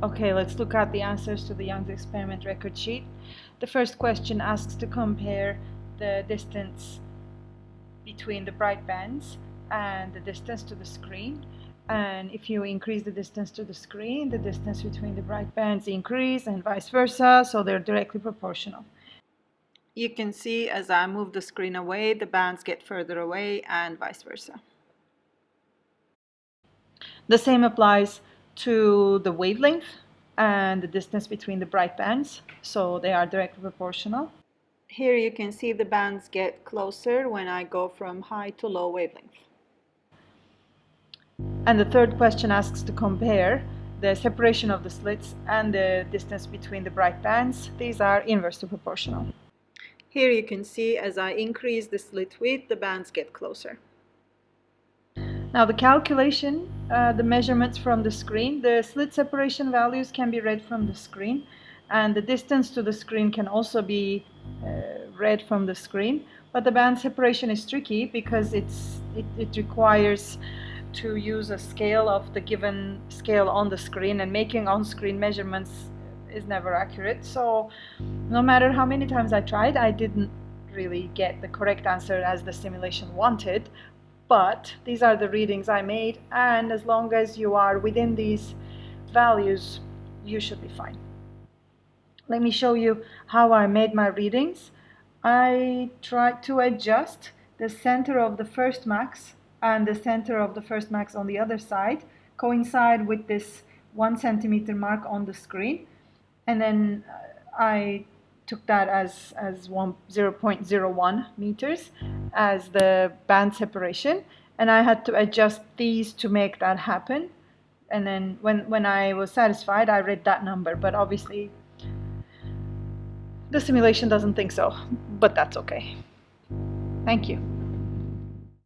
Okay, let's look at the answers to the Young's experiment record sheet. The first question asks to compare the distance between the bright bands and the distance to the screen. And if you increase the distance to the screen, the distance between the bright bands increase and vice versa, so they're directly proportional. You can see as I move the screen away, the bands get further away and vice versa. The same applies to the wavelength and the distance between the bright bands, so they are directly proportional. Here you can see the bands get closer when I go from high to low wavelength. And the third question asks to compare the separation of the slits and the distance between the bright bands. These are inversely proportional. Here you can see as I increase the slit width, the bands get closer. Now the calculation, the measurements from the screen, the slit separation values can be read from the screen, and the distance to the screen can also be read from the screen. But the band separation is tricky because it requires to use a scale of the given scale on the screen, and making on-screen measurements is never accurate. So no matter how many times I tried, I didn't really get the correct answer as the simulation wanted. But these are the readings I made, and as long as you are within these values, you should be fine. Let me show you how I made my readings. I tried to adjust the center of the first max and the center of the first max on the other side coincide with this 1 centimeter mark on the screen, and then I took that as 0.01 meters as the band separation, and I had to adjust these to make that happen. And then when I was satisfied, I read that number, but obviously the simulation doesn't think so, but that's okay. Thank you.